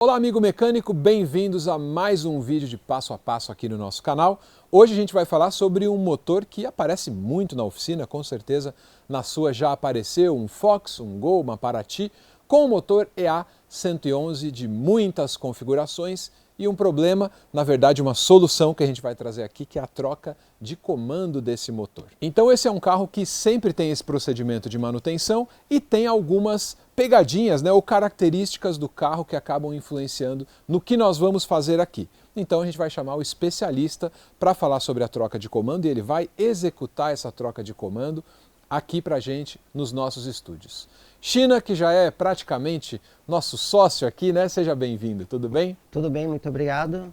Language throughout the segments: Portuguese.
Olá amigo mecânico, bem-vindos a mais um vídeo de passo a passo aqui no nosso canal. Hoje a gente vai falar sobre um motor que aparece muito na oficina, com certeza na sua já apareceu um Fox, um Gol, uma Paraty, com o motor EA111 de muitas configurações e um problema, na verdade uma solução que a gente vai trazer aqui, que é a troca de comando desse motor. Então esse é um carro que sempre tem esse procedimento de manutenção e tem algumas pegadinhas, ou características do carro que acabam influenciando no que nós vamos fazer aqui. Então a gente vai chamar o especialista para falar sobre a troca de comando e ele vai executar essa troca de comando aqui para a gente nos nossos estúdios. China, que já é praticamente nosso sócio aqui, né? Seja bem-vindo, tudo bem? Tudo bem, muito obrigado.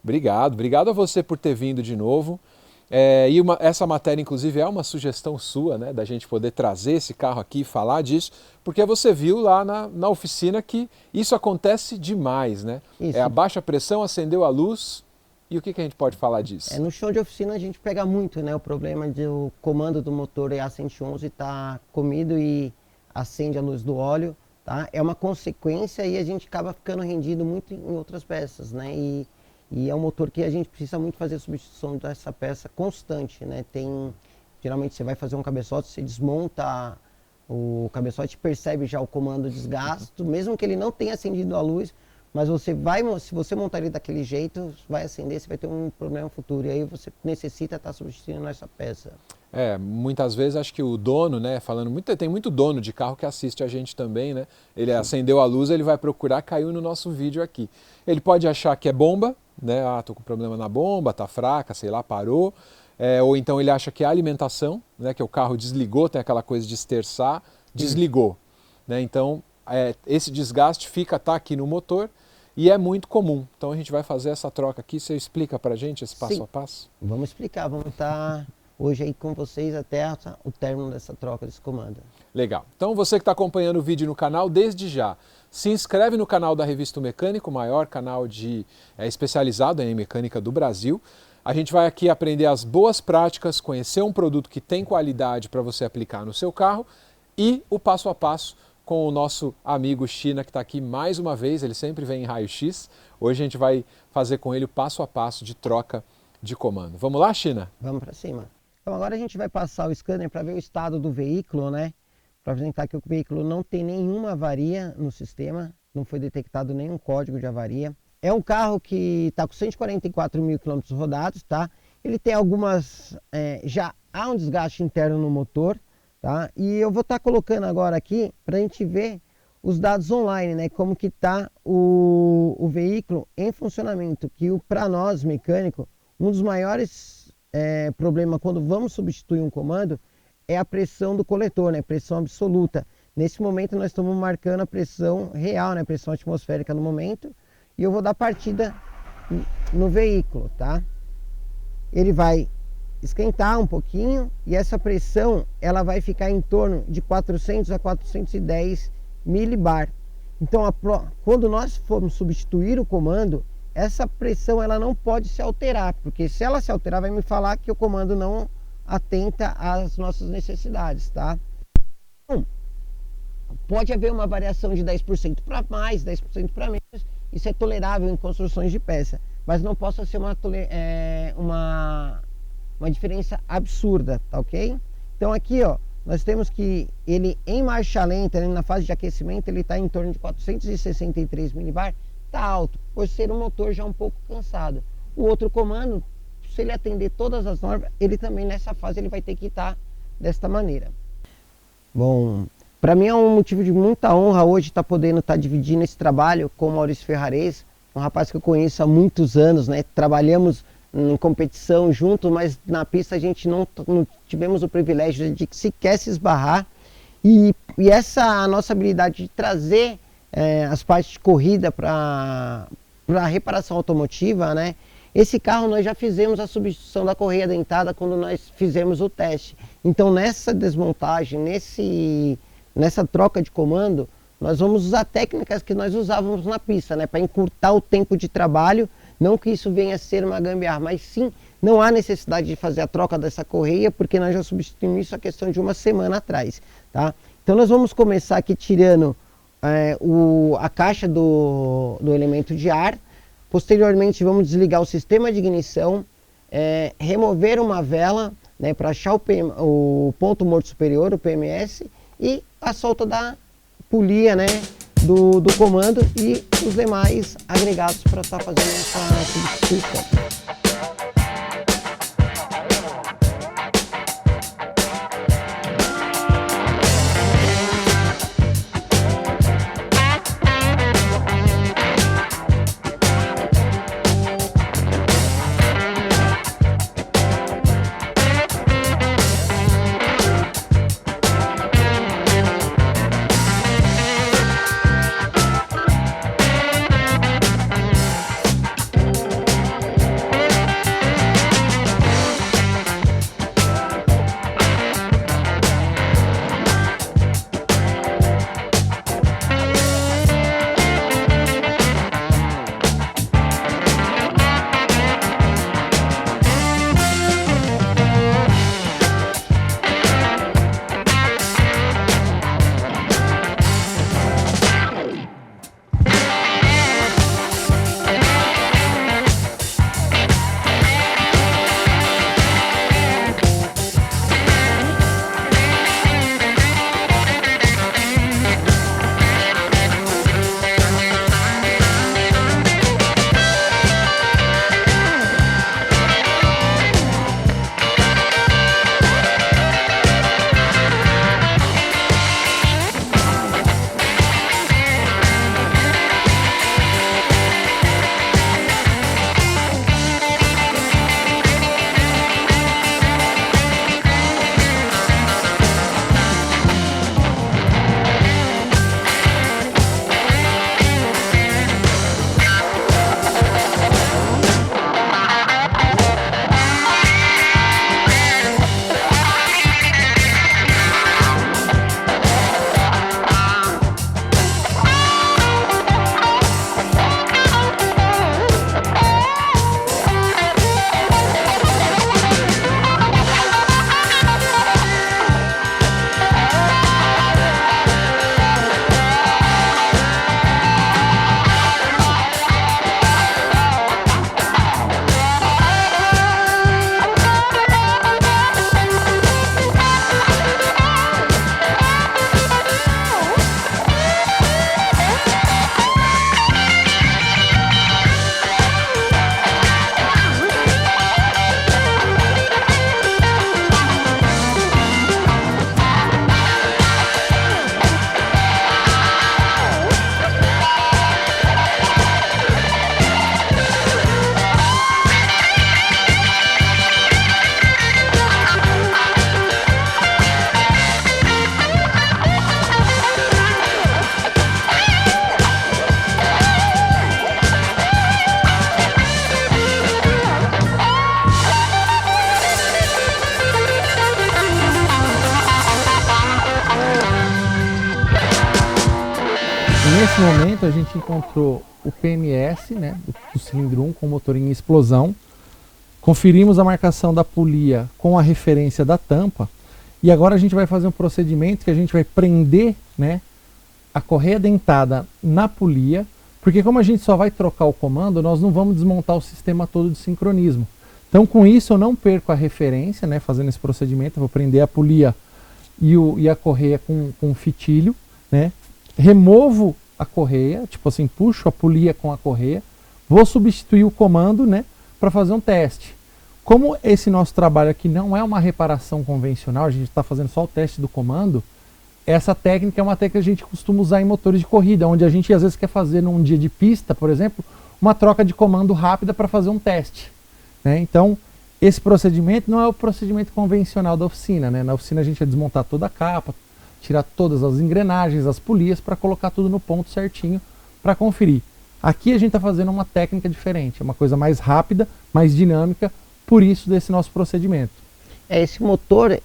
Obrigado a você por ter vindo de novo. Essa matéria, inclusive, é uma sugestão sua, né, da gente poder trazer esse carro aqui e falar disso, porque você viu lá na oficina que isso acontece demais, né? Isso. A baixa pressão, acendeu a luz, e o que a gente pode falar disso? No show de oficina a gente pega muito, né, o problema do comando do motor EA111 tá comido e acende a luz do óleo, tá? É uma consequência e a gente acaba ficando rendido muito em outras peças, né? E é um motor que a gente precisa muito fazer a substituição dessa peça constante, né? Geralmente você vai fazer um cabeçote, você desmonta o cabeçote, percebe já o comando desgasto, mesmo que ele não tenha acendido a luz, mas se você montar ele daquele jeito, vai acender, você vai ter um problema futuro, e aí você necessita estar substituindo essa peça. Muitas vezes acho que o dono, né, tem muito dono de carro que assiste a gente também, né? Ele acendeu a luz, ele vai procurar, caiu no nosso vídeo aqui. Ele pode achar que é bomba, né? Ah, tô com problema na bomba, tá fraca, sei lá, parou. Ou então ele acha que é a alimentação, né, que o carro desligou, tem aquela coisa de esterçar, desligou. Né? Então esse desgaste tá aqui no motor e é muito comum. Então a gente vai fazer essa troca aqui, você explica pra gente esse passo a passo? Vamos explicar, vamos estar hoje aí com vocês até o término dessa troca desse comando. Legal. Então você que está acompanhando o vídeo no canal, desde já, se inscreve no canal da Revista Mecânico, o maior canal especializado em mecânica do Brasil. A gente vai aqui aprender as boas práticas, conhecer um produto que tem qualidade para você aplicar no seu carro e o passo a passo com o nosso amigo China, que está aqui mais uma vez, ele sempre vem em raio-x. Hoje a gente vai fazer com ele o passo a passo de troca de comando. Vamos lá, China? Vamos para cima. Então agora a gente vai passar o scanner para ver o estado do veículo, né? Para apresentar que o veículo não tem nenhuma avaria no sistema, não foi detectado nenhum código de avaria. É um carro que está com 144 mil quilômetros rodados, tá? Ele tem já há um desgaste interno no motor, tá? E eu vou estar colocando agora aqui para a gente ver os dados online, né? Como que está o veículo em funcionamento, que para nós, mecânico, um dos maiores problemas quando vamos substituir um comando é a pressão do coletor, né? Pressão absoluta. Nesse momento nós estamos marcando a pressão real, né? Pressão atmosférica no momento. E eu vou dar partida no veículo, tá? Ele vai esquentar um pouquinho e essa pressão ela vai ficar em torno de 400 a 410 milibar. Então quando nós formos substituir o comando, essa pressão ela não pode se alterar, porque se ela se alterar vai me falar que o comando não atenta às nossas necessidades, tá? Então, pode haver uma variação de 10% para mais, 10% para menos, isso é tolerável em construções de peça, mas não possa ser uma diferença absurda, tá ok? Então aqui, ó, nós temos que ele em marcha lenta, na fase de aquecimento, ele está em torno de 463 milibar, tá alto, por ser um motor já um pouco cansado. O outro comando, se ele atender todas as normas, ele também nessa fase ele vai ter que estar desta maneira. Bom, para mim é um motivo de muita honra hoje estar podendo estar dividindo esse trabalho com o Maurício Ferrarese, um rapaz que eu conheço há muitos anos, né? Trabalhamos em competição junto, mas na pista a gente não tivemos o privilégio de sequer se esbarrar. E essa nossa habilidade de trazer as partes de corrida para a reparação automotiva, né? Esse carro nós já fizemos a substituição da correia dentada quando nós fizemos o teste. Então nessa desmontagem, nessa troca de comando, nós vamos usar técnicas que nós usávamos na pista, né? Para encurtar o tempo de trabalho, não que isso venha a ser uma gambiarra, mas sim, não há necessidade de fazer a troca dessa correia, porque nós já substituímos isso a questão de uma semana atrás, tá? Então nós vamos começar aqui tirando a caixa do elemento de ar. Posteriormente vamos desligar o sistema de ignição, remover uma vela, né, para achar o ponto morto superior, o PMS, e a solta da polia, né, do comando e os demais agregados para estar fazendo essa substituição. Nesse momento a gente encontrou o PMS, né, do cilindro 1 com o motor em explosão. Conferimos a marcação da polia com a referência da tampa. E agora a gente vai fazer um procedimento que a gente vai prender, né, a correia dentada na polia, porque como a gente só vai trocar o comando, nós não vamos desmontar o sistema todo de sincronismo. Então com isso eu não perco a referência, né, fazendo esse procedimento. Eu vou prender a polia e a correia com um fitilho, né, removo a correia, tipo assim, puxo a polia com a correia, vou substituir o comando, né, para fazer um teste. Como esse nosso trabalho aqui não é uma reparação convencional, a gente está fazendo só o teste do comando, essa técnica é uma técnica que a gente costuma usar em motores de corrida, onde a gente às vezes quer fazer num dia de pista, por exemplo, uma troca de comando rápida para fazer um teste, né? Então, esse procedimento não é o procedimento convencional da oficina, né? Na oficina a gente vai desmontar toda a capa, tirar todas as engrenagens, as polias, para colocar tudo no ponto certinho para conferir. Aqui a gente está fazendo uma técnica diferente, é uma coisa mais rápida, mais dinâmica, por isso desse nosso procedimento. Esse motor,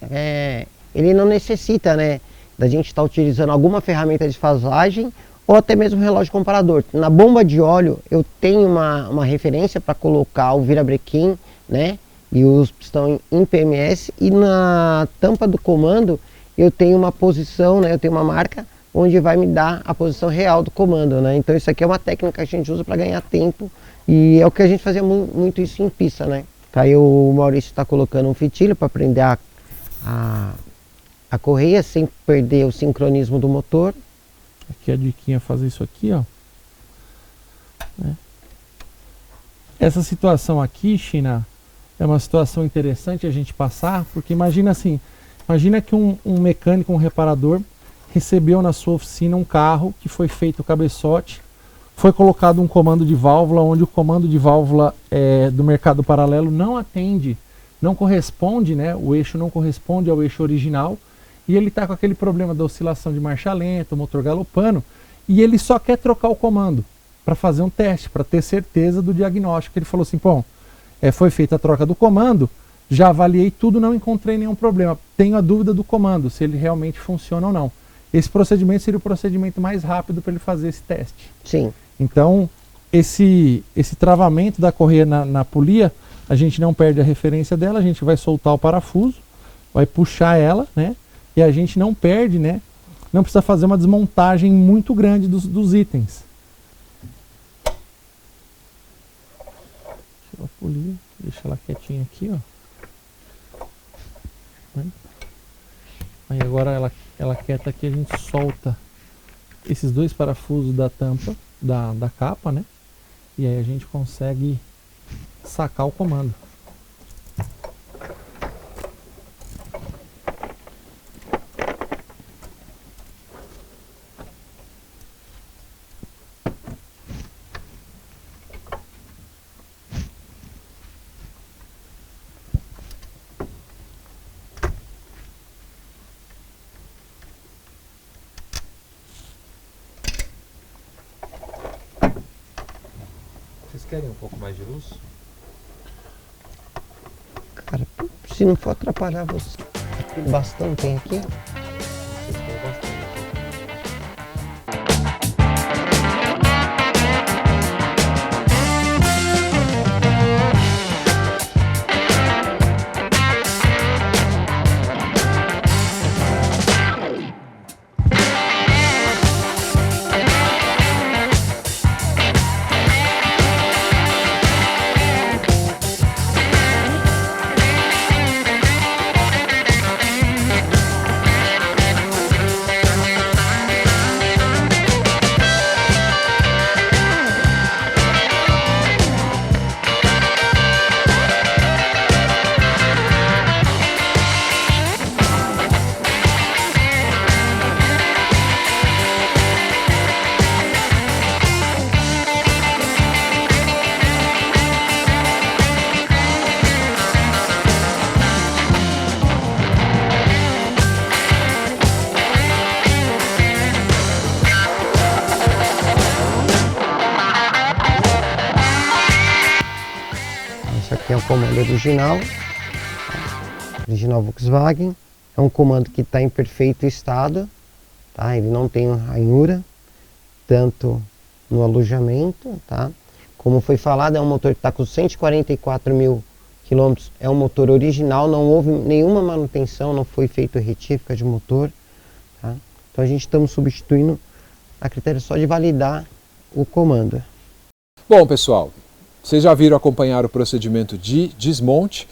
ele não necessita, né, da gente estar utilizando alguma ferramenta de fasagem ou até mesmo relógio comparador. Na bomba de óleo eu tenho uma referência para colocar o virabrequim, né, e os pistões em PMS, e na tampa do comando eu tenho uma posição, né, eu tenho uma marca onde vai me dar a posição real do comando, né? Então isso aqui é uma técnica que a gente usa para ganhar tempo e é o que a gente fazia muito isso em pista, né? Aí o Maurício está colocando um fitilho para prender a correia sem perder o sincronismo do motor. Aqui a diquinha é fazer isso aqui, ó. Essa situação aqui, China, é uma situação interessante a gente passar, porque imagina assim, imagina que um mecânico, um reparador, recebeu na sua oficina um carro que foi feito o cabeçote, foi colocado um comando de válvula, onde o comando de válvula do mercado paralelo não atende, não corresponde, né? O eixo não corresponde ao eixo original, e ele está com aquele problema da oscilação de marcha lenta, o motor galopando, e ele só quer trocar o comando para fazer um teste, para ter certeza do diagnóstico. Ele falou assim, bom, foi feita a troca do comando, já avaliei tudo, não encontrei nenhum problema, tenho a dúvida do comando, se ele realmente funciona ou não. Esse procedimento seria o procedimento mais rápido para ele fazer esse teste. Sim. Então, esse travamento da correia na polia, a gente não perde a referência dela, a gente vai soltar o parafuso, vai puxar ela, né? E a gente não perde, né? Não precisa fazer uma desmontagem muito grande dos itens. Deixa eu polir, deixa ela quietinha aqui, ó. Aí agora ela quieta aqui, a gente solta esses dois parafusos da tampa da capa, né? E aí a gente consegue sacar o comando. Vocês querem um pouco mais de luz? Cara, se não for atrapalhar você. Que bastão tem aqui? Vocês têm bastante. Esse aqui é o comando original Volkswagen. É um comando que está em perfeito estado, tá? Ele não tem ranhura, tanto no alojamento, tá? Como foi falado, é um motor que está com 144 mil quilômetros, é um motor original, não houve nenhuma manutenção, não foi feito retífica de motor, tá? Então a gente estamos substituindo a critério só de validar o comando. Bom, pessoal, vocês já viram acompanhar o procedimento de desmonte.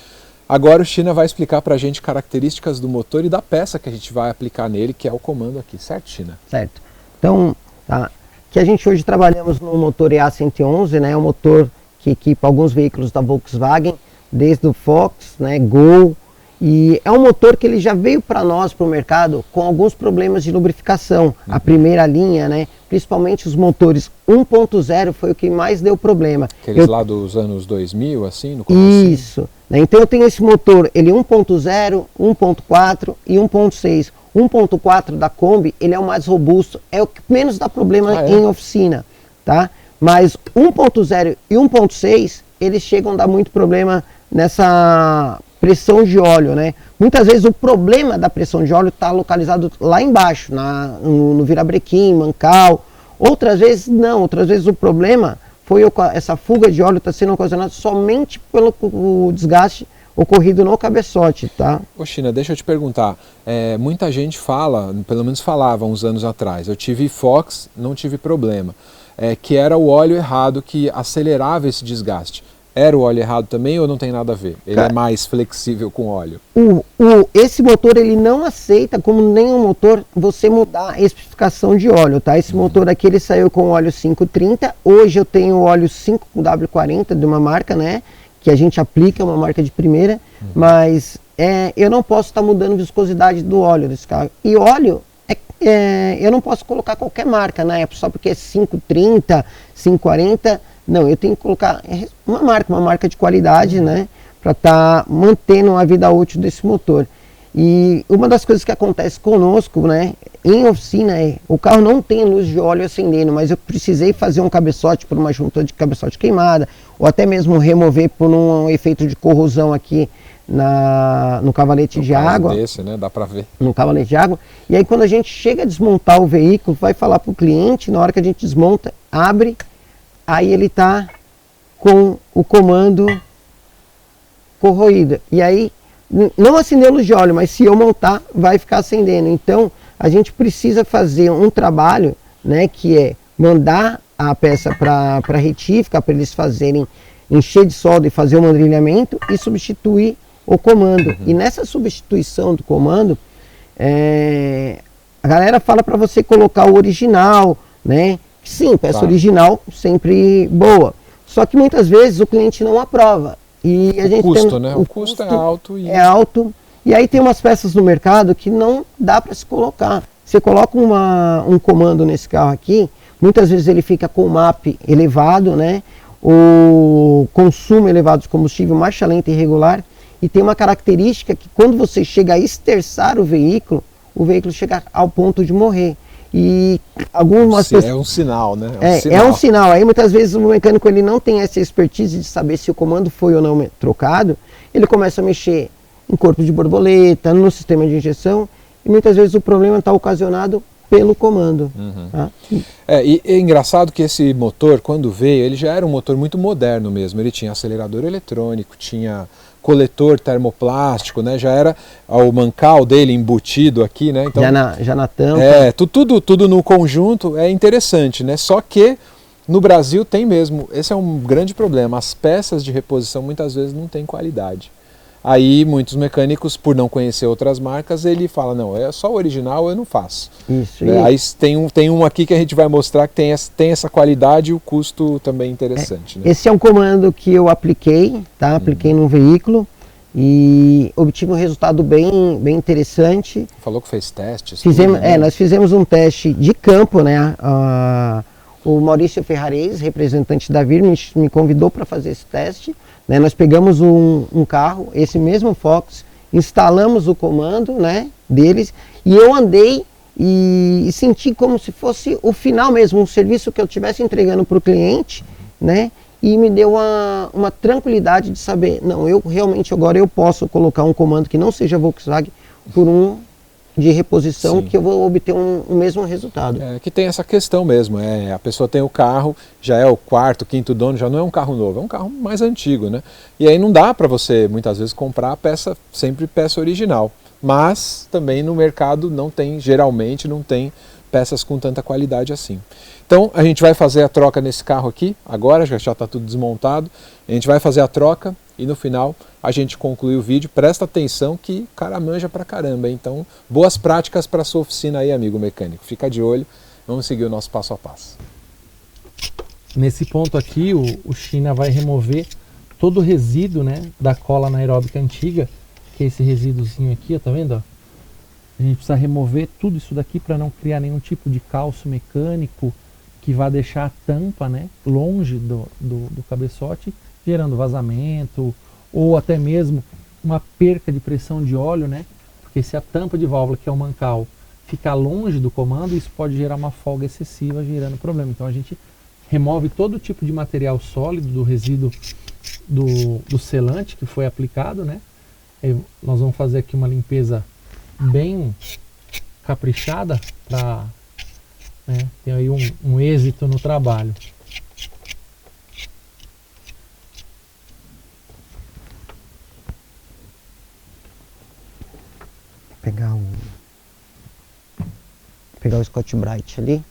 Agora o China vai explicar para a gente características do motor e da peça que a gente vai aplicar nele, que é o comando aqui, certo, China? Certo. Então, tá, que a gente hoje trabalhamos no motor EA111, né, é um motor que equipa alguns veículos da Volkswagen, desde o Fox, né, Gol, e é um motor que ele já veio para nós, para o mercado, com alguns problemas de lubrificação. A primeira linha, né, principalmente os motores 1.0 foi o que mais deu problema. Aqueles lá dos anos 2000, assim, no começo? Isso. Né, então eu tenho esse motor, ele 1.0, 1.4 e 1.6. 1.4 da Kombi, ele é o mais robusto, é o que menos dá problema em oficina, tá? Mas 1.0 e 1.6, eles chegam a dar muito problema nessa pressão de óleo, né? Muitas vezes o problema da pressão de óleo está localizado lá embaixo, no virabrequim, mancal. Outras vezes não, outras vezes o problema foi essa fuga de óleo está sendo ocasionada somente pelo desgaste ocorrido no cabeçote, tá? Ô China, deixa eu te perguntar, muita gente fala, pelo menos falava uns anos atrás, eu tive Fox, não tive problema, que era o óleo errado que acelerava esse desgaste. Era o óleo errado também ou não tem nada a ver? Ele é mais flexível com óleo? Esse motor ele não aceita, como nenhum motor, você mudar a especificação de óleo, tá? Esse motor aqui ele saiu com óleo 530, hoje eu tenho o óleo 5W40 de uma marca, né? Que a gente aplica, uma marca de primeira, mas eu não posso estar mudando a viscosidade do óleo desse carro. E óleo, eu não posso colocar qualquer marca, né? Só porque é 530, 540... Não, eu tenho que colocar uma marca de qualidade, né? Para estar mantendo a vida útil desse motor. E uma das coisas que acontece conosco, né? Em oficina o carro não tem luz de óleo acendendo, mas eu precisei fazer um cabeçote por uma junta de cabeçote queimada, ou até mesmo remover por um efeito de corrosão aqui no cavalete de água. Desse, né? Dá para ver. No cavalete de água. E aí quando a gente chega a desmontar o veículo, vai falar para o cliente, na hora que a gente desmonta, abre... Aí ele está com o comando corroído. E aí, não acendeu luz de óleo, mas se eu montar, vai ficar acendendo. Então, a gente precisa fazer um trabalho, né, que é mandar a peça para a retífica, para eles fazerem, encher de solda e fazer o mandrilhamento e substituir o comando. E nessa substituição do comando, a galera fala para você colocar o original, né? Sim, peça original sempre boa. Só que muitas vezes o cliente não aprova. E a gente custo, né? O custo é alto. É alto. E aí tem umas peças no mercado que não dá para se colocar. Você coloca um comando nesse carro aqui, muitas vezes ele fica com o MAP elevado, né? O consumo elevado de combustível, marcha lenta e irregular. E tem uma característica que quando você chega a esterçar o veículo chega ao ponto de morrer. E algumas pessoas... É um sinal, né? É um sinal. Aí muitas vezes o mecânico ele não tem essa expertise de saber se o comando foi ou não trocado. Ele começa a mexer em corpo de borboleta, no sistema de injeção. E muitas vezes o problema está ocasionado pelo comando. Tá? E é engraçado que esse motor, quando veio, ele já era um motor muito moderno mesmo. Ele tinha acelerador eletrônico, tinha coletor termoplástico, né? Já era o mancal dele embutido aqui, né? Então, já na tampa. Tudo no conjunto é interessante, né? Só que no Brasil tem mesmo, esse é um grande problema, as peças de reposição muitas vezes não têm qualidade. Aí muitos mecânicos, por não conhecer outras marcas, ele fala, não, é só o original, eu não faço. Isso. Aí tem um aqui que a gente vai mostrar que tem essa qualidade e o custo também interessante. Né? Esse é um comando que eu apliquei, tá? Apliquei num veículo e obtive um resultado bem interessante. Falou que fez testes? Nós fizemos um teste de campo, né? O Maurício Ferrarese, representante da VIR, me convidou para fazer esse teste. Né? Nós pegamos um carro, esse mesmo Fox, instalamos o comando, né, deles, e eu andei e senti como se fosse o final mesmo, um serviço que eu estivesse entregando para o cliente, né, e me deu uma tranquilidade de saber, não, eu realmente agora eu posso colocar um comando que não seja Volkswagen por um de reposição. Sim. Que eu vou obter o mesmo resultado. Que tem essa questão mesmo, a pessoa tem o carro, já é o quarto, quinto dono, já não é um carro novo, é um carro mais antigo, né? E aí não dá para você, muitas vezes, comprar a peça, sempre peça original. Mas também no mercado geralmente não tem peças com tanta qualidade assim. Então a gente vai fazer a troca nesse carro aqui, agora já está tudo desmontado, a gente vai fazer a troca e no final a gente conclui o vídeo. Presta atenção que o cara manja pra caramba, hein? Então boas práticas para sua oficina aí, amigo mecânico. Fica de olho, vamos seguir o nosso passo a passo. Nesse ponto aqui o China vai remover todo o resíduo, né, da cola anaeróbica antiga, que é esse resíduozinho aqui, ó, tá vendo? Ó? A gente precisa remover tudo isso daqui para não criar nenhum tipo de calço mecânico que vá deixar a tampa, né, longe do cabeçote, gerando vazamento ou até mesmo uma perca de pressão de óleo, né? Porque se a tampa de válvula, que é o mancal, ficar longe do comando, isso pode gerar uma folga excessiva, gerando problema. Então a gente remove todo tipo de material sólido do resíduo do selante que foi aplicado, né? E nós vamos fazer aqui uma limpeza bem caprichada para, né, ter aí um êxito no trabalho. pegar o Scotch-Brite ali.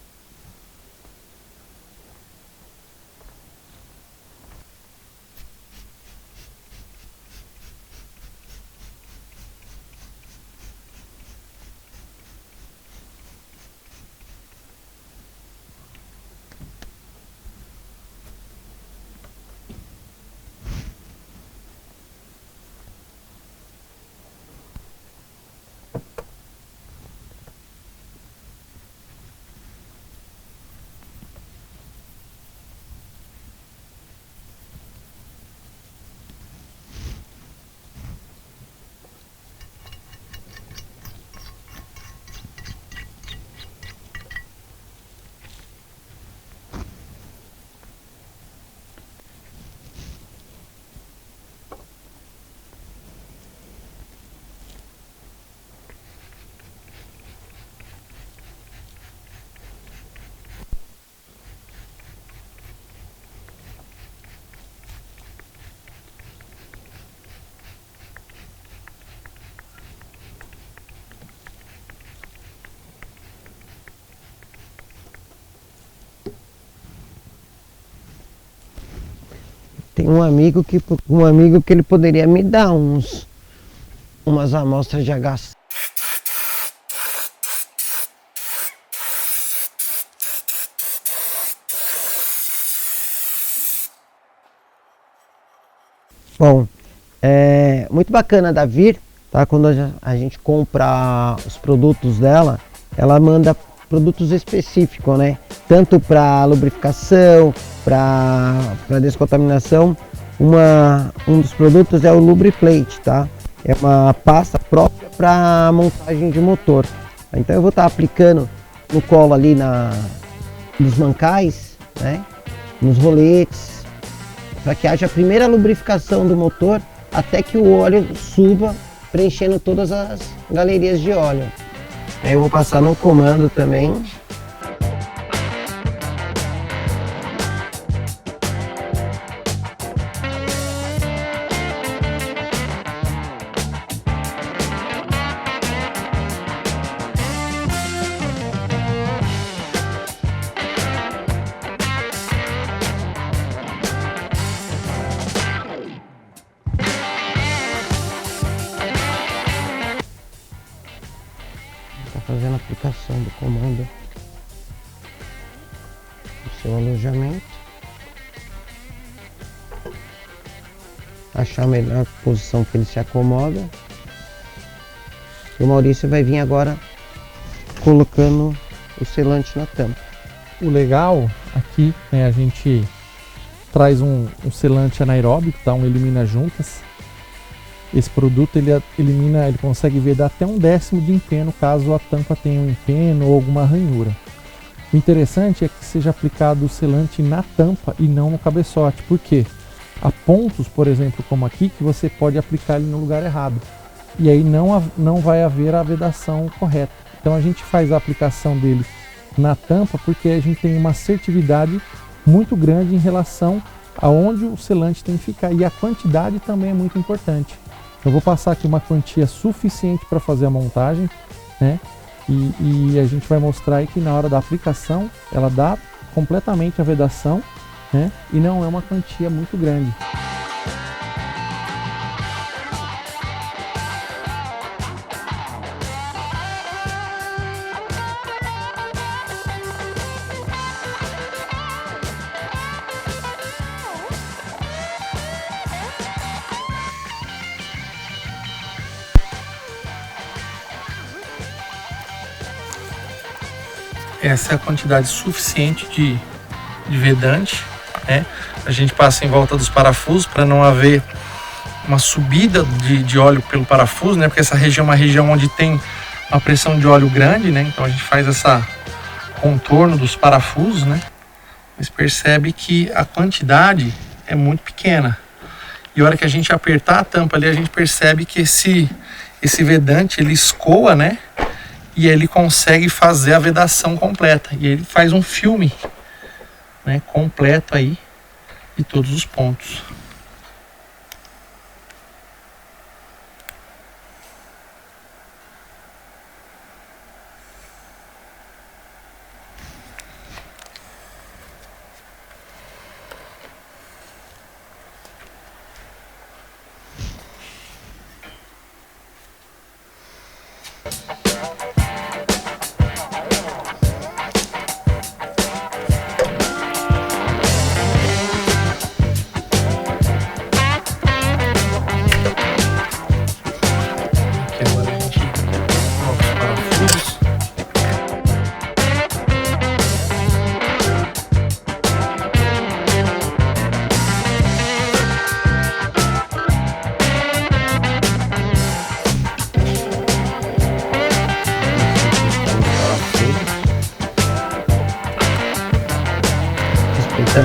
Tem um amigo que ele poderia me dar umas amostras de HC. Bom, é muito bacana da Vir, tá? Quando a gente compra os produtos dela, ela manda produtos específicos, né? Tanto para lubrificação, para descontaminação. Um dos produtos é o Lubriplate, tá? É uma pasta própria para montagem de motor. Então eu vou estar aplicando no colo ali nos mancais, né? Nos roletes, para que haja a primeira lubrificação do motor até que o óleo suba, preenchendo todas as galerias de óleo. Aí eu vou passar no comando também. Fazendo a aplicação do comando do seu alojamento, achar a melhor posição que ele se acomoda, e o Maurício vai vir agora colocando o selante na tampa. O legal aqui, né, a gente traz um selante anaeróbico, tá? Um elimina juntas. Esse produto ele elimina, ele consegue vedar até 1/10 de empeno caso a tampa tenha um empeno ou alguma ranhura. O interessante é que seja aplicado o selante na tampa e não no cabeçote. Por quê? Há pontos, por exemplo, como aqui, que você pode aplicar ele no lugar errado. E aí não vai haver a vedação correta. Então a gente faz a aplicação dele na tampa porque a gente tem uma assertividade muito grande em relação aonde o selante tem que ficar. E a quantidade também é muito importante. Eu vou passar aqui uma quantia suficiente para fazer a montagem, né? E a gente vai mostrar aí que na hora da aplicação ela dá completamente a vedação, né? E não é uma quantia muito grande. Essa é a quantidade suficiente de vedante, né? A gente passa em volta dos parafusos para não haver uma subida de óleo pelo parafuso, né? Porque essa região é uma região onde tem uma pressão de óleo grande, né? Então a gente faz essa contorno dos parafusos, né? Mas percebe que a quantidade é muito pequena. E a hora que a gente apertar a tampa ali, a gente percebe que esse vedante ele escoa, né? E ele consegue fazer a vedação completa. E ele faz um filme, né, completo aí de todos os pontos.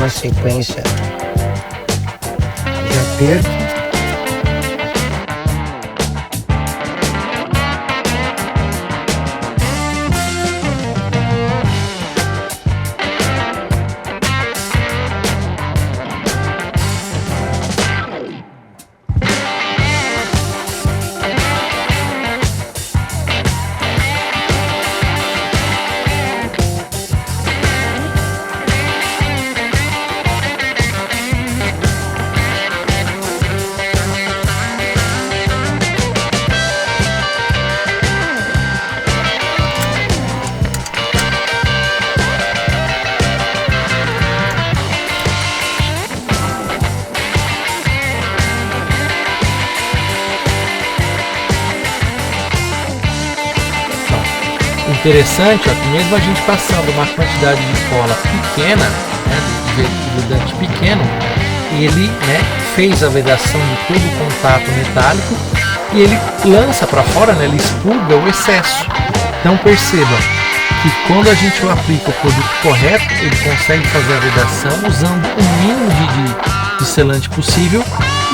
uma sequência de aperto. Interessante, ó, que mesmo a gente passando uma quantidade de cola pequena, né, do vedaente pequeno, ele, né, fez a vedação de todo o contato metálico e ele lança para fora, né, ele expurga o excesso. Então perceba que quando a gente aplica o produto correto, ele consegue fazer a vedação usando o mínimo de selante possível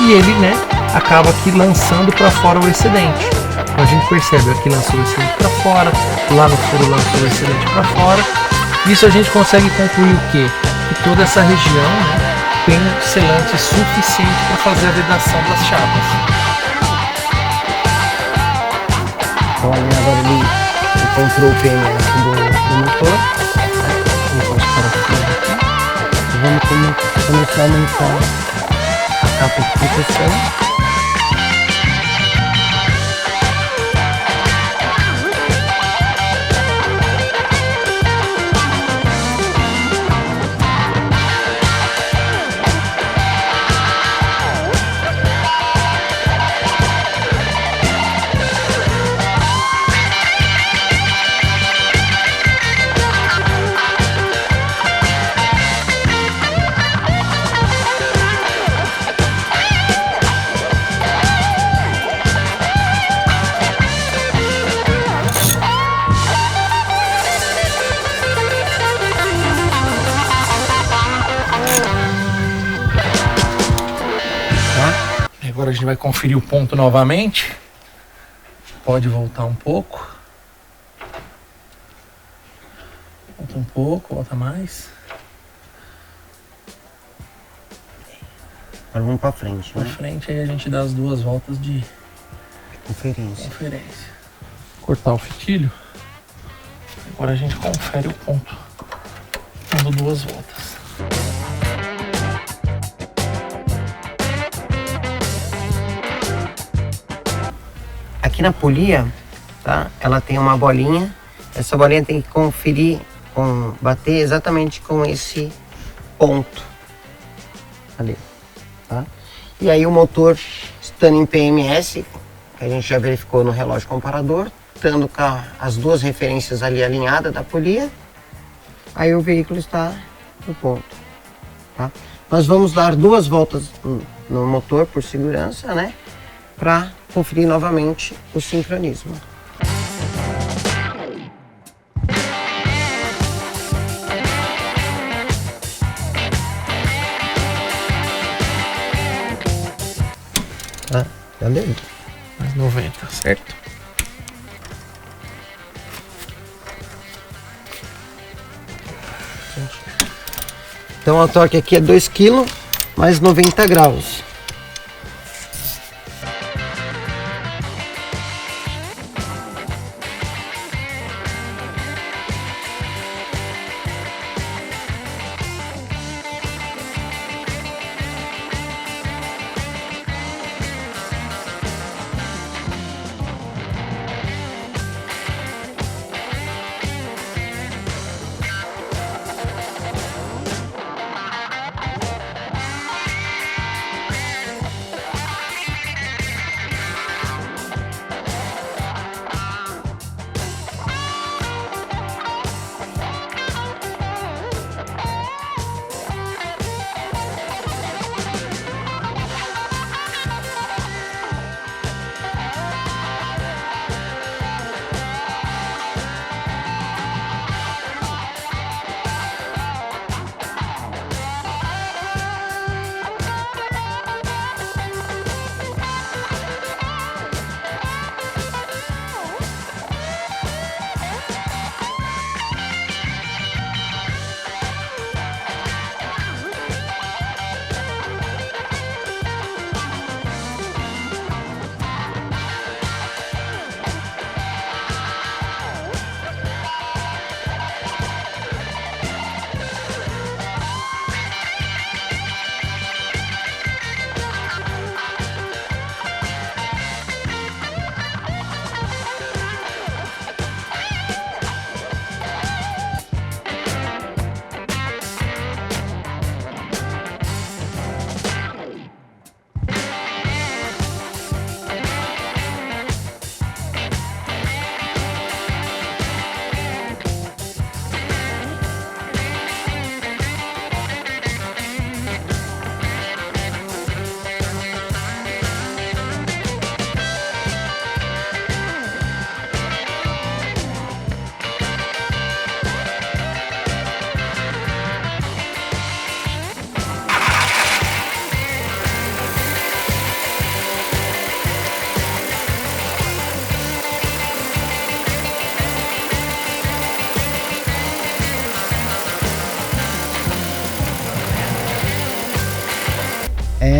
e ele, né, acaba aqui lançando para fora o excedente. Então a gente percebe aqui lançou o excedente para fora, lá no furo lançou o excedente para fora. Isso a gente consegue concluir o quê? Que toda essa região, né, tem selante suficiente para fazer a vedação das chapas. Então ali agora ele encontrou o PMS do motor. Vamos parar aqui. E vamos começar a montar a capa de proteção. Agora a gente vai conferir o ponto novamente. Pode voltar um pouco. Volta um pouco, volta mais. Agora vamos para frente, Pra né? frente, aí a gente dá as duas voltas de Conferência. conferência. Cortar o fitilho. Agora a gente confere o ponto, dando duas voltas. Aqui na polia, tá? Ela tem uma bolinha. Essa bolinha tem que conferir, bater exatamente com esse ponto ali, tá? E aí o motor estando em PMS, que a gente já verificou no relógio comparador, estando com as duas referências ali alinhadas da polia, aí o veículo está no ponto, tá? Nós vamos dar duas voltas no motor por segurança, né? Para conferir novamente o sincronismo. Tá, já deu. Mais 90, certo? Então a torque aqui é 2 kg mais 90 graus.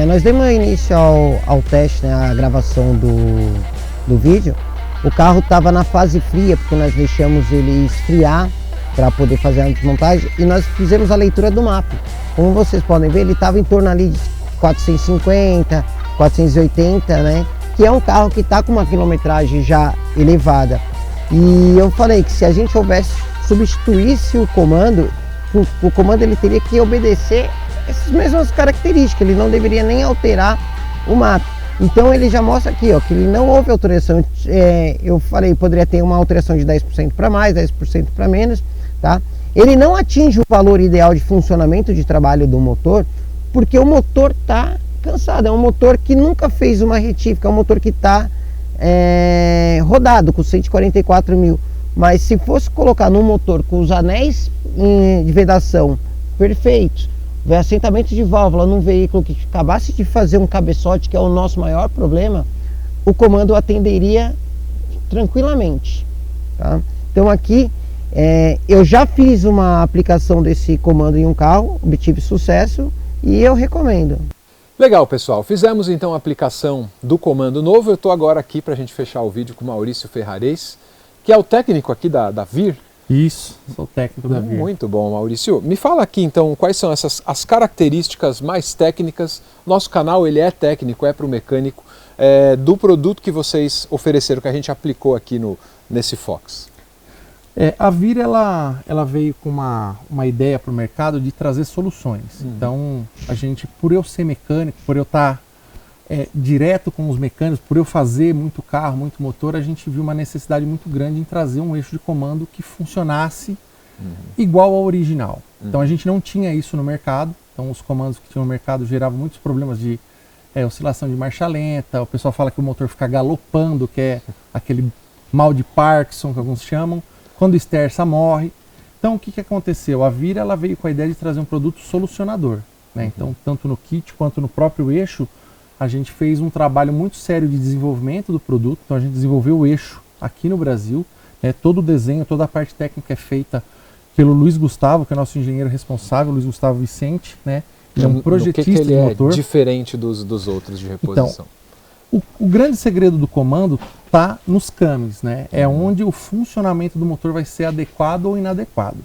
Nós demos início ao teste, né, a gravação do vídeo. O carro estava na fase fria, porque nós deixamos ele esfriar para poder fazer a desmontagem, e nós fizemos a leitura do mapa. Como vocês podem ver, ele estava em torno ali de 450, 480, né? Que é um carro que está com uma quilometragem já elevada. E eu falei que se a gente substituísse o comando ele teria que obedecer essas mesmas características, ele não deveria nem alterar o mapa. Então ele já mostra aqui, ó, que ele não houve alteração. Eu falei, poderia ter uma alteração de 10% para mais, 10% para menos, tá? Ele não atinge o valor ideal de funcionamento de trabalho do motor, porque o motor está cansado, é um motor que nunca fez uma retífica, é um motor que está rodado com 144 mil. Mas se fosse colocar num motor com os anéis de vedação perfeitos, o assentamento de válvula num veículo que acabasse de fazer um cabeçote, que é o nosso maior problema, o comando atenderia tranquilamente, tá? Então aqui eu já fiz uma aplicação desse comando em um carro, obtive sucesso e eu recomendo. Legal, pessoal. Fizemos então a aplicação do comando novo. Eu estou agora aqui para a gente fechar o vídeo com o Maurício Ferrarez, que é o técnico aqui da VIR. Isso, sou o técnico da VIR. Muito bom, Maurício. Me fala aqui então quais são as características mais técnicas. Nosso canal ele é técnico, é para o mecânico, do produto que vocês ofereceram, que a gente aplicou aqui nesse Fox. A VIR ela veio com uma ideia para o mercado de trazer soluções. Então, a gente, por eu ser mecânico, por eu estar direto com os mecânicos, por eu fazer muito carro, muito motor, a gente viu uma necessidade muito grande em trazer um eixo de comando que funcionasse igual ao original. Então, a gente não tinha isso no mercado. Então, os comandos que tinham no mercado geravam muitos problemas de oscilação de marcha lenta. O pessoal fala que o motor fica galopando, que é aquele mal de Parkinson, que alguns chamam. Quando esterça, morre. Então, o que aconteceu? A VIR ela veio com a ideia de trazer um produto solucionador, né? Então, tanto no kit quanto no próprio eixo, a gente fez um trabalho muito sério de desenvolvimento do produto. Então, a gente desenvolveu o eixo aqui no Brasil. Todo o desenho, toda a parte técnica é feita pelo Luiz Gustavo, que é nosso engenheiro responsável, Luiz Gustavo Vicente, né? Ele é um projetista que ele de motor. É diferente dos outros de reposição? Então, o grande segredo do comando está nos cames, né? É onde o funcionamento do motor vai ser adequado ou inadequado.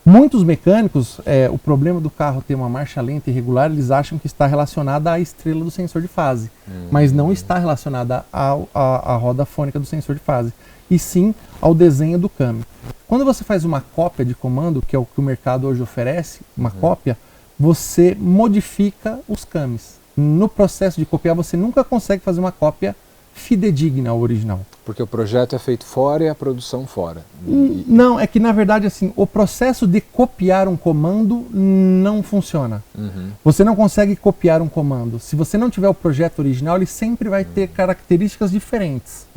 Muitos mecânicos, o problema do carro ter uma marcha lenta e irregular, eles acham que está relacionada à estrela do sensor de fase, mas não está relacionada à roda fônica do sensor de fase, e sim ao desenho do came. Quando você faz uma cópia de comando, que é o que o mercado hoje oferece, uma cópia, você modifica os cames. No processo de copiar, você nunca consegue fazer uma cópia fidedigna ao original. Porque o projeto é feito fora e a produção fora. Não, é que na verdade assim, o processo de copiar um comando não funciona. Você não consegue copiar um comando. Se você não tiver o projeto original, ele sempre vai ter características diferentes.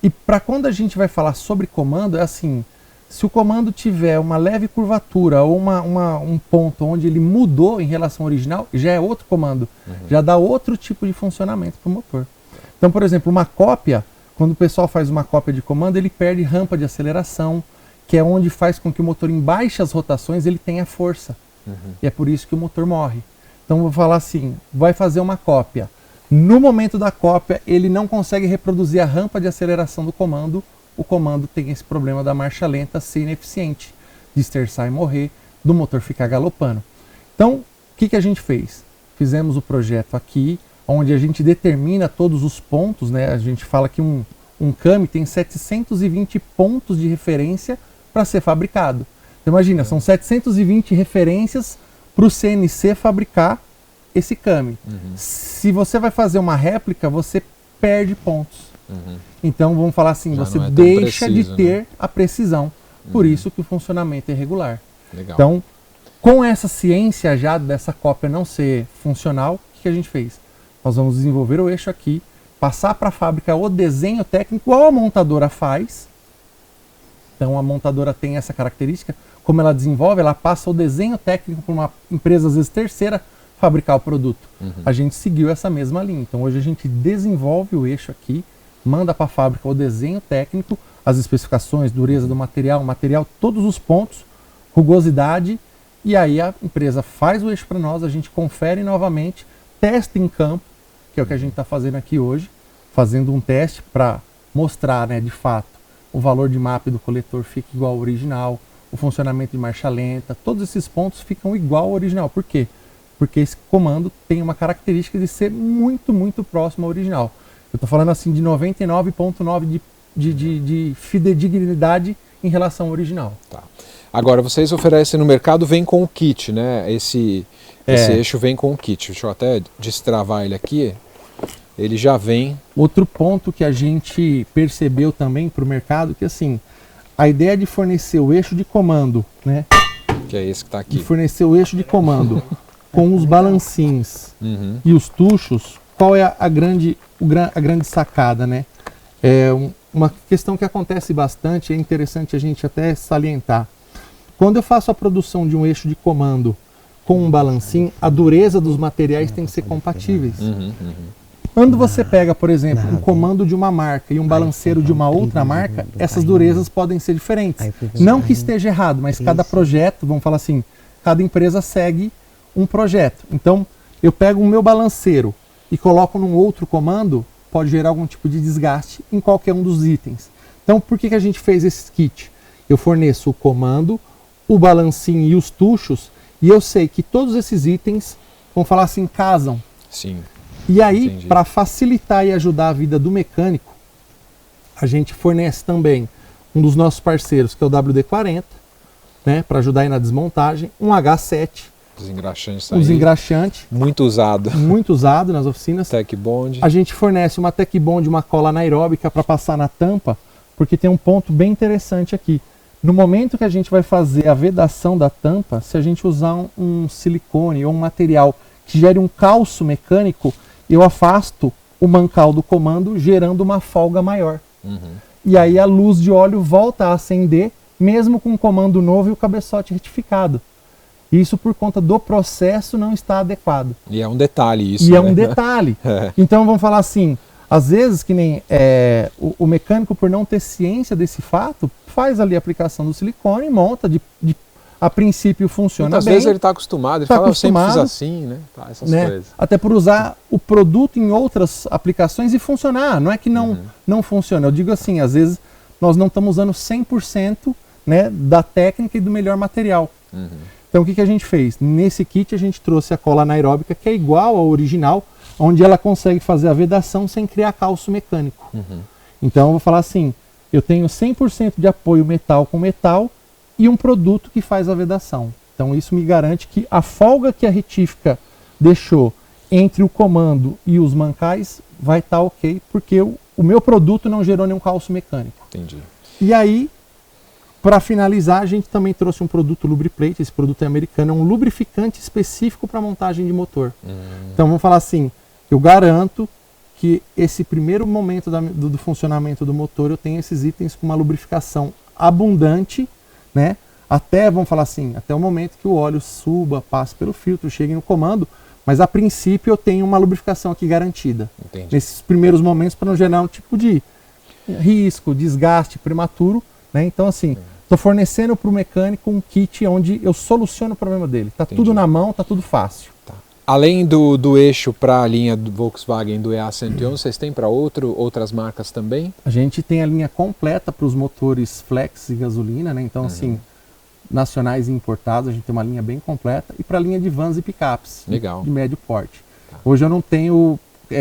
E para quando a gente vai falar sobre comando, é assim, se o comando tiver uma leve curvatura ou um ponto onde ele mudou em relação ao original, já é outro comando, já dá outro tipo de funcionamento para o motor. Então, por exemplo, uma cópia, quando o pessoal faz uma cópia de comando, ele perde rampa de aceleração, que é onde faz com que o motor em baixas rotações ele tenha força. E é por isso que o motor morre. Então, vou falar assim, vai fazer uma cópia. No momento da cópia, ele não consegue reproduzir a rampa de aceleração do comando, o comando tem esse problema da marcha lenta ser ineficiente, de esterçar e morrer, do motor ficar galopando. Então, o que a gente fez? Fizemos o projeto aqui, onde a gente determina todos os pontos, né? A gente fala que um came tem 720 pontos de referência para ser fabricado. Então, imagina, são 720 referências para o CNC fabricar esse came. Se você vai fazer uma réplica, você perde pontos. Então, vamos falar assim, já você deixa de ter a precisão. Por isso que o funcionamento é irregular. Legal. Então, com essa ciência já dessa cópia não ser funcional, o que a gente fez? Nós vamos desenvolver o eixo aqui, passar para a fábrica o desenho técnico, igual a montadora faz. Então, a montadora tem essa característica. Como ela desenvolve, ela passa o desenho técnico para uma empresa, às vezes terceira, fabricar o produto. A gente seguiu essa mesma linha. Então, hoje a gente desenvolve o eixo aqui, manda para a fábrica o desenho técnico, as especificações, dureza do material, todos os pontos, rugosidade, e aí a empresa faz o eixo para nós, a gente confere novamente, testa em campo, que é o que a gente está fazendo aqui hoje, fazendo um teste para mostrar, né, de fato, o valor de MAP do coletor fica igual ao original, o funcionamento de marcha lenta, todos esses pontos ficam igual ao original. Por quê? Porque esse comando tem uma característica de ser muito, muito próximo ao original. Eu estou falando assim de 99,9% de fidedignidade em relação ao original. Tá. Agora, vocês oferecem no mercado, vem com o kit, né? Esse eixo vem com o kit. Deixa eu até destravar ele aqui. Ele já vem. Outro ponto que a gente percebeu também para o mercado, que assim, a ideia de fornecer o eixo de comando, né? Que é esse que está aqui. De fornecer o eixo de comando com os balancins e os tuchos, qual é a grande sacada, né? Uma questão que acontece bastante, é interessante a gente até salientar. Quando eu faço a produção de um eixo de comando com um balancim, a dureza dos materiais tem que ser compatíveis. Quando você pega, por exemplo, um comando de uma marca e um balanceiro de uma outra marca, essas durezas podem ser diferentes. Não que esteja errado, mas cada projeto, vamos falar assim, cada empresa segue um projeto. Então, eu pego o meu balanceiro e coloco num outro comando, pode gerar algum tipo de desgaste em qualquer um dos itens. Então, por que a gente fez esse kit? Eu forneço o comando, o balancinho e os tuchos, e eu sei que todos esses itens, vamos falar assim, casam. Sim. E aí, para facilitar e ajudar a vida do mecânico, a gente fornece também um dos nossos parceiros, que é o WD-40, né, para ajudar aí na desmontagem, um H7, desengraxante, muito usado nas oficinas. Tech Bond. A gente fornece uma Tech Bond, uma cola anaeróbica para passar na tampa, porque tem um ponto bem interessante aqui. No momento que a gente vai fazer a vedação da tampa, se a gente usar um silicone ou um material que gere um calço mecânico, eu afasto o mancal do comando, gerando uma folga maior. E aí a luz de óleo volta a acender, mesmo com o comando novo e o cabeçote retificado. Isso por conta do processo não estar adequado. E é um detalhe isso, E né? é um detalhe. Então vamos falar assim, às vezes que nem o mecânico, por não ter ciência desse fato, faz ali a aplicação do silicone, monta, a princípio funciona muitas bem. Vezes ele está acostumado, ele fala, eu sempre fiz assim, né? Tá, essas coisas. Até por usar o produto em outras aplicações e funcionar. Não é que não funciona. Eu digo assim, às vezes nós não estamos usando 100%, né, da técnica e do melhor material. Então o que a gente fez? Nesse kit a gente trouxe a cola anaeróbica, que é igual ao original, onde ela consegue fazer a vedação sem criar calço mecânico. Então eu vou falar assim, eu tenho 100% de apoio metal com metal e um produto que faz a vedação. Então isso me garante que a folga que a retífica deixou entre o comando e os mancais vai estar ok, porque o meu produto não gerou nenhum calço mecânico. Entendi. E aí, para finalizar, a gente também trouxe um produto Lubriplate. Esse produto é americano, é um lubrificante específico para montagem de motor. Então vamos falar assim, eu garanto que esse primeiro momento do funcionamento do motor eu tenho esses itens com uma lubrificação abundante, né? Até, vamos falar assim, até o momento que o óleo suba, passe pelo filtro, chegue no comando, mas a princípio eu tenho uma lubrificação aqui garantida. Entendi. Nesses primeiros momentos, para não gerar um tipo de risco, desgaste prematuro, né? Então assim, estou fornecendo para o mecânico um kit onde eu soluciono o problema dele. Está tudo na mão, está tudo fácil. Tá. Além do eixo para a linha do Volkswagen do EA111, vocês têm para outras marcas também? A gente tem a linha completa para os motores flex e gasolina, né? Então assim, nacionais e importados, a gente tem uma linha bem completa. E para a linha de vans e picapes, de médio porte. Tá. Hoje eu não tenho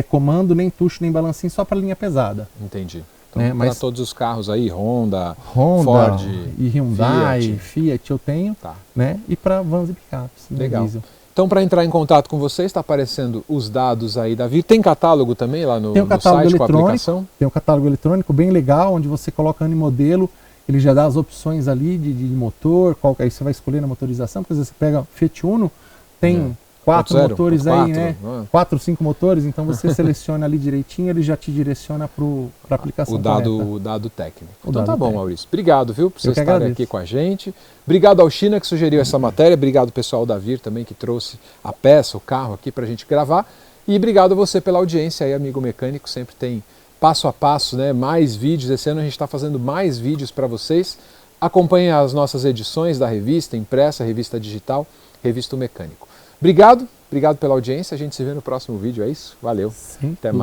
comando, nem tucho, nem balancinho, só para a linha pesada. Entendi. Então, para todos os carros aí, Honda, Ford e Hyundai, Fiat eu tenho, né? E para vans e picapes. Legal. Diesel. Então, para entrar em contato com vocês, está aparecendo os dados aí da Vir. Tem catálogo também lá no site com a aplicação? Tem um catálogo eletrônico bem legal, onde você coloca ano e modelo, ele já dá as opções ali de motor, aí você vai escolher na motorização, porque às vezes você pega Fiat Uno, tem 4 motores aí, né? 4, 5 motores, então você seleciona ali direitinho, ele já te direciona para a aplicação o dado técnico. Então tá bom, Maurício. Obrigado, viu, por você estar aqui com a gente. Obrigado ao China que sugeriu essa matéria, obrigado pessoal da Vir também que trouxe a peça, o carro aqui para a gente gravar. E obrigado a você pela audiência aí, amigo mecânico, sempre tem passo a passo, né? Mais vídeos, esse ano a gente está fazendo mais vídeos para vocês. Acompanhe as nossas edições da revista, impressa, revista digital, Revista O Mecânico. Obrigado pela audiência, a gente se vê no próximo vídeo, é isso? Valeu, Sim. até mais.